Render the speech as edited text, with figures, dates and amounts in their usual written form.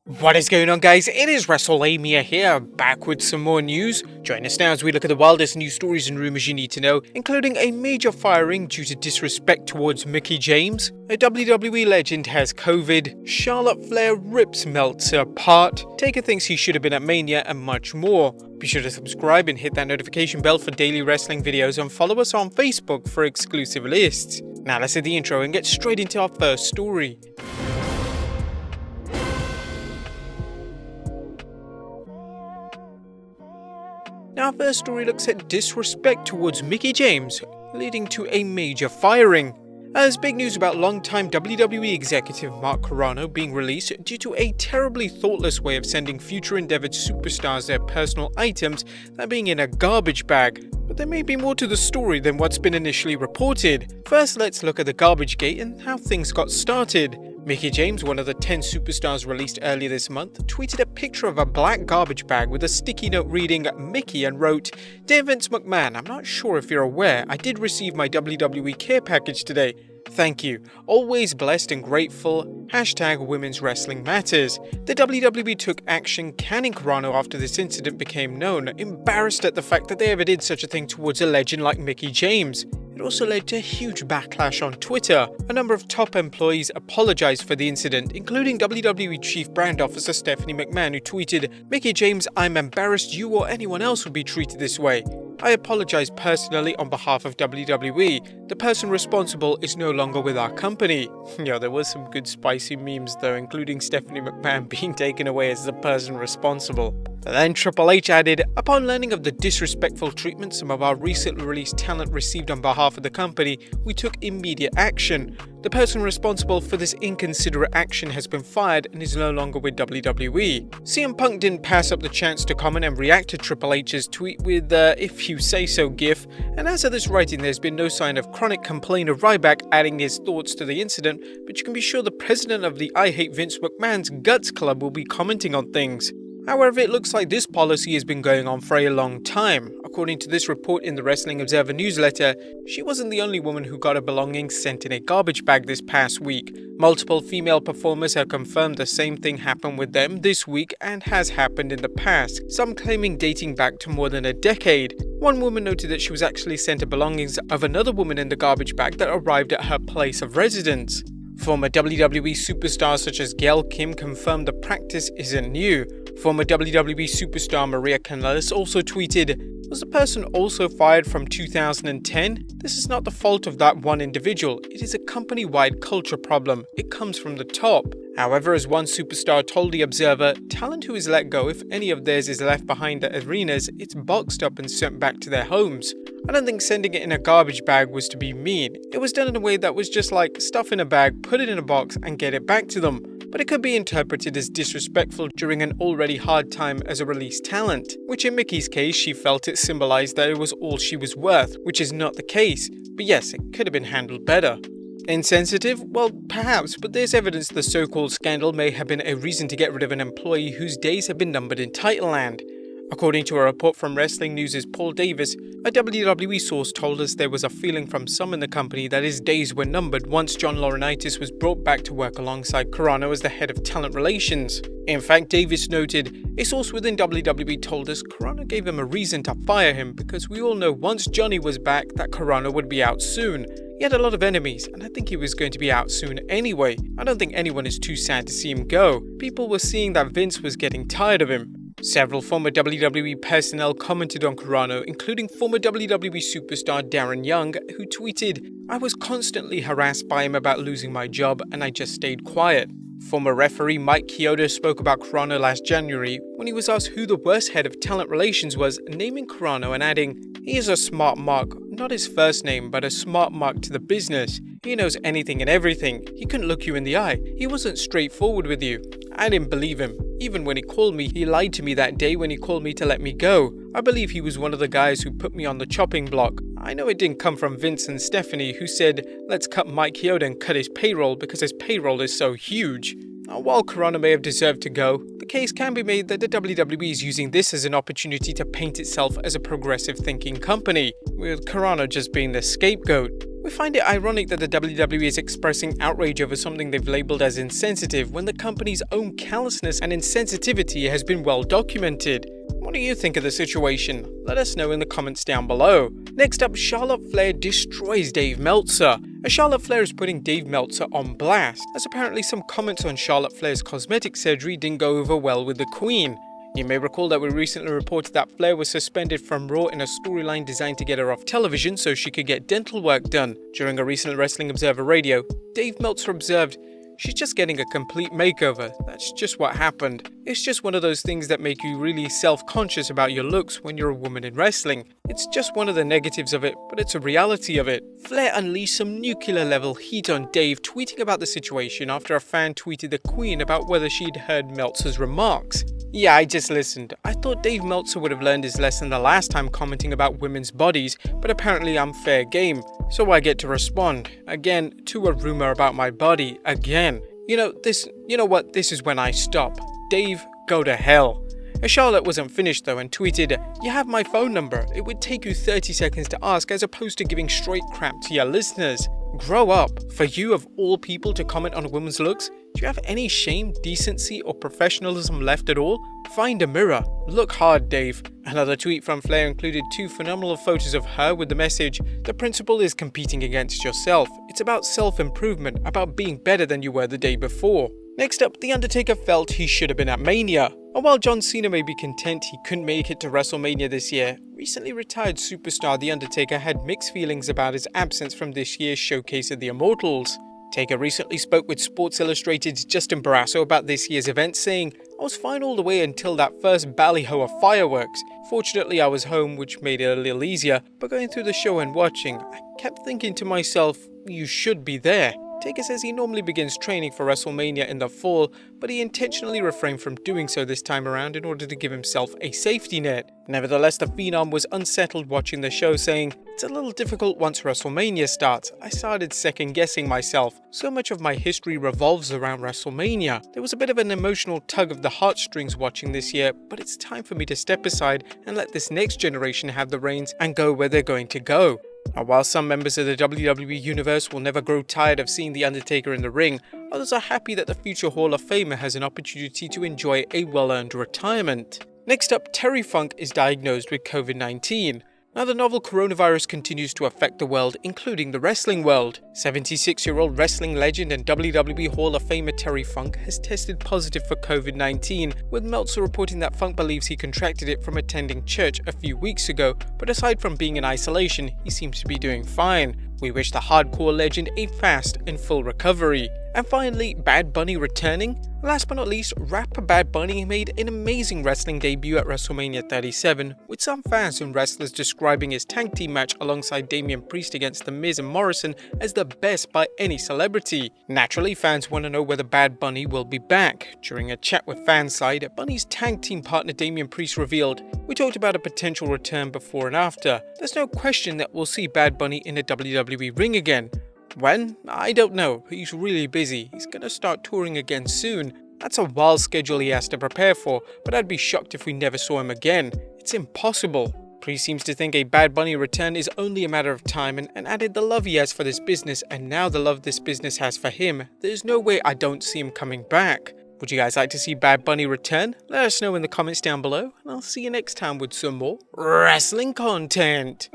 What is going on, guys? It is Wrestlelamia here, back with some more news. Join us now as we look at the wildest news stories and rumors you need to know, including a major firing due to disrespect towards Mickie James, a WWE legend has COVID, Charlotte Flair rips Meltzer apart, Taker thinks he should have been at Mania, and much more. Be sure to subscribe and hit that notification bell for daily wrestling videos, and follow us on Facebook for exclusive lists. Now let's hit the intro and get straight into our first story. Now, our first story looks at disrespect towards Mickie James, leading to a major firing. As big news about longtime WWE executive Mark Carrano being released due to a terribly thoughtless way of sending future endeavored superstars their personal items that being in a garbage bag. But there may be more to the story than what's been initially reported. First, let's look at the garbage gate and how things got started. Mickie James, one of the 10 superstars released earlier this month, tweeted a picture of a black garbage bag with a sticky note reading Mickie and wrote, "Dear Vince McMahon, I'm not sure if you're aware, I did receive my WWE care package today. Thank you. Always blessed and grateful. Hashtag Women's Wrestling Matters." The WWE took action canning Carrano after this incident became known, embarrassed at the fact that they ever did such a thing towards a legend like Mickie James. It also led to a huge backlash on Twitter. A number of top employees apologized for the incident, including WWE Chief Brand Officer Stephanie McMahon, who tweeted, "Mickie James, I'm embarrassed you or anyone else would be treated this way. I apologize personally on behalf of WWE. The person responsible is no longer with our company." Yeah, there was some good spicy memes though, including Stephanie McMahon being taken away as the person responsible. But then Triple H added, "Upon learning of the disrespectful treatment some of our recently released talent received on behalf of the company, we took immediate action. The person responsible for this inconsiderate action has been fired and is no longer with WWE." CM Punk didn't pass up the chance to comment and react to Triple H's tweet with "if you say so" gif, and as of this writing there's been no sign of chronic complainer Ryback adding his thoughts to the incident, but you can be sure the president of the I Hate Vince McMahon's Guts Club will be commenting on things. However, it looks like this policy has been going on for a long time. According to this report in the Wrestling Observer newsletter, she wasn't the only woman who got her belongings sent in a garbage bag this past week. Multiple female performers have confirmed the same thing happened with them this week and has happened in the past, some claiming dating back to more than a decade. One woman noted that she was actually sent the belongings of another woman in the garbage bag that arrived at her place of residence. Former WWE superstars such as Gail Kim confirmed the practice isn't new. Former WWE superstar Maria Kanellis also tweeted, "Was the person also fired from 2010? This is not the fault of that one individual. It is a company-wide culture problem. It comes from the top." However, as one superstar told the Observer, talent who is let go, if any of theirs is left behind at arenas, it's boxed up and sent back to their homes. I don't think sending it in a garbage bag was to be mean. It was done in a way that was just like stuff in a bag, put it in a box and get it back to them. But it could be interpreted as disrespectful during an already hard time as a released talent, which in Mickie's case she felt it symbolized that it was all she was worth, which is not the case. But yes, it could have been handled better. Insensitive? Well, perhaps, but there's evidence the so-called scandal may have been a reason to get rid of an employee whose days have been numbered in Title Land. According to a report from Wrestling News' Paul Davis, a WWE source told us there was a feeling from some in the company that his days were numbered once John Laurinaitis was brought back to work alongside Carrano as the head of talent relations. In fact, Davis noted, "A source within WWE told us Carrano gave him a reason to fire him because we all know once Johnny was back that Carrano would be out soon. He had a lot of enemies, and I think he was going to be out soon anyway. I don't think anyone is too sad to see him go. People were seeing that Vince was getting tired of him." Several former WWE personnel commented on Carrano, including former WWE superstar Darren Young, who tweeted, "I was constantly harassed by him about losing my job, and I just stayed quiet." Former referee Mike Chioda spoke about Carrano last January when he was asked who the worst head of talent relations was, naming Carrano and adding, "He is a smart mark, not his first name, but a smart mark to the business. He knows anything and everything. He couldn't look you in the eye. He wasn't straightforward with you. I didn't believe him. Even when he called me, he lied to me that day when he called me to let me go. I believe he was one of the guys who put me on the chopping block. I know it didn't come from Vince and Stephanie, who said, let's cut Mike Chioda and cut his payroll because his payroll is so huge." Now, while Carrano may have deserved to go, the case can be made that the WWE is using this as an opportunity to paint itself as a progressive thinking company, with Carrano just being the scapegoat. We find it ironic that the WWE is expressing outrage over something they've labelled as insensitive when the company's own callousness and insensitivity has been well documented. What do you think of the situation? Let us know in the comments down below. Next up, Charlotte Flair destroys Dave Meltzer. As Charlotte Flair is putting Dave Meltzer on blast, as apparently some comments on Charlotte Flair's cosmetic surgery didn't go over well with the Queen. You may recall that we recently reported that Flair was suspended from Raw in a storyline designed to get her off television so she could get dental work done. During a recent Wrestling Observer Radio, Dave Meltzer observed, "She's just getting a complete makeover. That's just what happened. It's just one of those things that make you really self-conscious about your looks when you're a woman in wrestling. It's just one of the negatives of it, but it's a reality of it." Flair unleashed some nuclear-level heat on Dave, tweeting about the situation after a fan tweeted the Queen about whether she'd heard Meltzer's remarks. "Yeah, I just listened. I thought Dave Meltzer would have learned his lesson the last time commenting about women's bodies, but apparently I'm fair game. So I get to respond, again, to a rumor about my body, again. You know what, this is when I stop. Dave, go to hell." Charlotte wasn't finished though and tweeted, "You have my phone number. It would take you 30 seconds to ask as opposed to giving straight crap to your listeners. Grow up. For you of all people to comment on a woman's looks, do you have any shame, decency or professionalism left at all? Find a mirror. Look hard, Dave." Another tweet from Flair included 2 phenomenal photos of her with the message, "The principle is competing against yourself. It's about self-improvement, about being better than you were the day before." Next up, The Undertaker felt he should have been at Mania. And while John Cena may be content he couldn't make it to WrestleMania this year, recently retired superstar The Undertaker had mixed feelings about his absence from this year's showcase of the Immortals. Taker recently spoke with Sports Illustrated's Justin Barrasso about this year's event, saying, "I was fine all the way until that first ballyho of fireworks. Fortunately I was home, which made it a little easier, but going through the show and watching, I kept thinking to myself, you should be there." Taker says he normally begins training for WrestleMania in the fall, but he intentionally refrained from doing so this time around in order to give himself a safety net. Nevertheless, the Phenom was unsettled watching the show, saying, "It's a little difficult once WrestleMania starts. I started second-guessing myself. So much of my history revolves around WrestleMania. There was a bit of an emotional tug of the heartstrings watching this year, but it's time for me to step aside and let this next generation have the reins and go where they're going to go." Now, while some members of the WWE Universe will never grow tired of seeing The Undertaker in the ring, others are happy that the future Hall of Famer has an opportunity to enjoy a well-earned retirement. Next up, Terry Funk is diagnosed with COVID-19. Now, the novel coronavirus continues to affect the world, including the wrestling world. 76-year-old wrestling legend and WWE Hall of Famer Terry Funk has tested positive for COVID-19, with Meltzer reporting that Funk believes he contracted it from attending church a few weeks ago, but aside from being in isolation, he seems to be doing fine. We wish the hardcore legend a fast and full recovery. And finally, Bad Bunny returning. Last but not least, rapper Bad Bunny made an amazing wrestling debut at WrestleMania 37, with some fans and wrestlers describing his tag team match alongside Damian Priest against The Miz and Morrison as the best by any celebrity. Naturally, fans want to know whether Bad Bunny will be back. During a chat with Fanside, Bunny's tag team partner Damian Priest revealed, "We talked about a potential return before and after. There's no question that we'll see Bad Bunny in a WWE ring again. When? I don't know. He's really busy. He's gonna start touring again soon. That's a wild schedule he has to prepare for, but I'd be shocked if we never saw him again. It's impossible." Priest seems to think a Bad Bunny return is only a matter of time and added the love he has for this business and now the love this business has for him. "There's no way I don't see him coming back." Would you guys like to see Bad Bunny return? Let us know in the comments down below, and I'll see you next time with some more wrestling content.